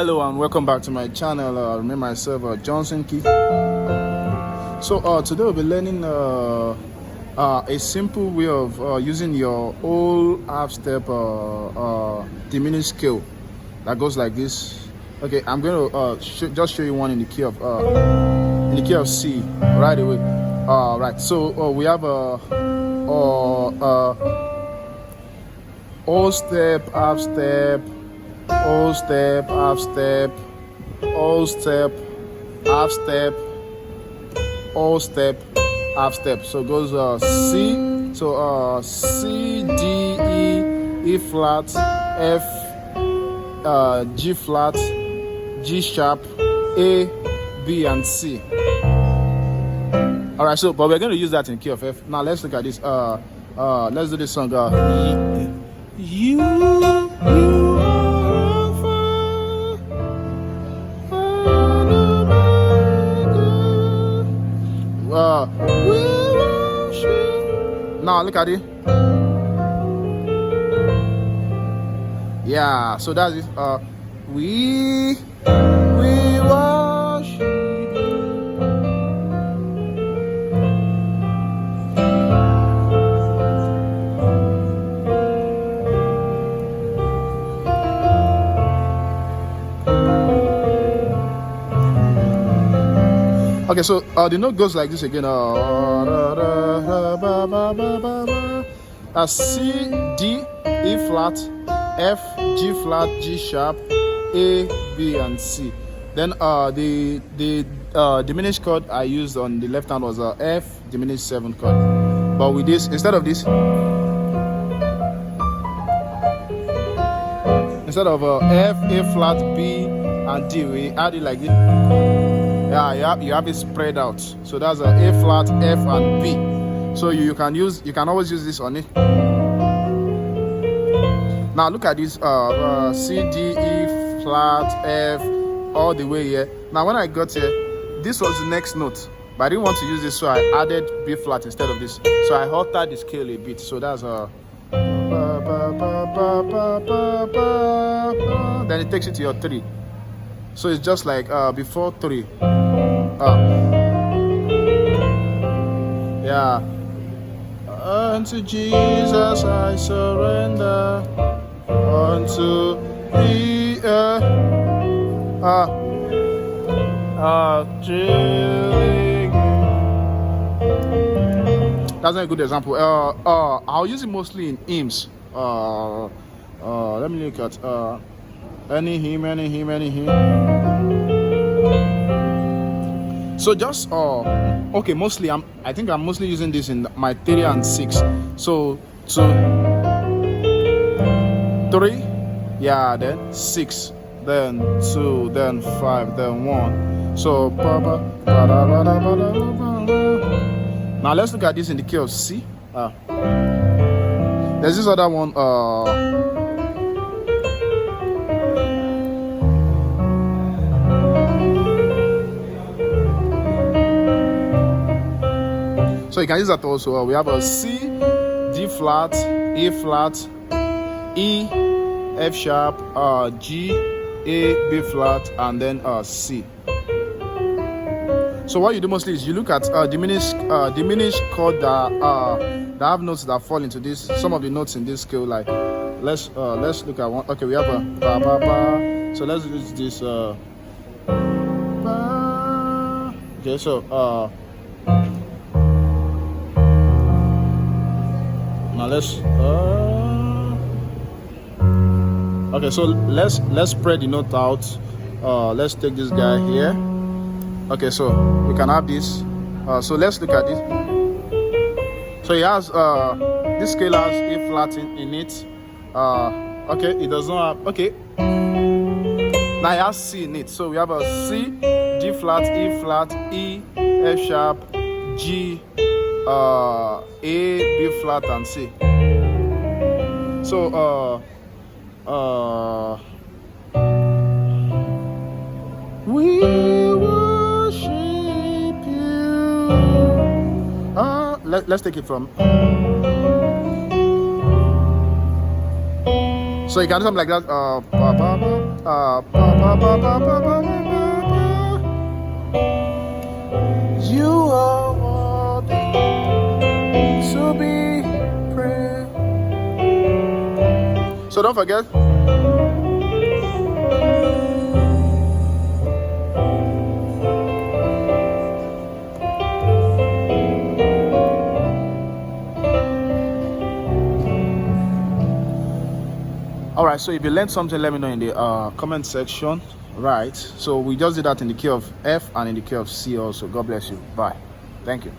Hello and welcome back to my channel. Remember myself, Johnsonkeyz. So today we'll be learning a simple way of using your whole half step diminished scale that goes like this. Okay, I'm going to just show you one in the key of C right away. Right. So we have a whole step, half step, whole step, half step, whole step, half step, whole step, half step. So it goes C. So C, D, E, E flat, F, G flat, G sharp, A, B, and C. All right. So, but we're going to use that in key of F. Now let's look at this. Let's do this song. You are now look at it. Yeah, so that's it. We worship you. Okay, so the note goes like this again. C, D, E flat, F, G flat, G sharp, A, B, and C. Then the diminished chord I used on the left hand was F diminished 7 chord. But with this, instead of this, instead of F, A flat, B, and D, we add it like this. Yeah, you have it spread out. So that's A flat, F, and B. So you can always use this on it. Now look at this C, D, E flat, F, all the way here. Now when I got here, this was the next note, but I didn't want to use this, so I added B flat instead of this. So I altered the scale a bit. So that's then it takes it to your 3. So it's just like before 3. Yeah. Unto Jesus I surrender. Unto Thee, that's a good example. I'll use it mostly in hymns. Let me look at any hymn. So just okay, mostly I think I'm mostly using this in my 3 and 6. So 3, yeah, then 6, then 2, then 5, then 1. So now let's look at this in the key of C. There's this other one. So you can use that also. We have a C, D flat, A flat, E, F sharp, G, A, B flat, and then C. So what you do mostly is you look at diminished chord that have notes that fall into this. Some of the notes in this scale, like let's look at one. Okay, we have a ba ba ba. So let's use this. Okay, so now let's okay, so let's spread the note out. Let's take this guy here. Okay, so we can have this. So let's look at this. So it has this scale has A flat in it. Okay, it does not have, okay, now it has C in it. So we have a C, G flat, E flat, E, F sharp, G, A, B flat, and C. So we worship you. Let's take it from. So you can do something like that. You are worthy to be praised. So don't forget. All right, so if you learned something, let me know in the comment section. Right, so we just did that in the key of F and in the key of C also. God bless you. Bye. Thank you.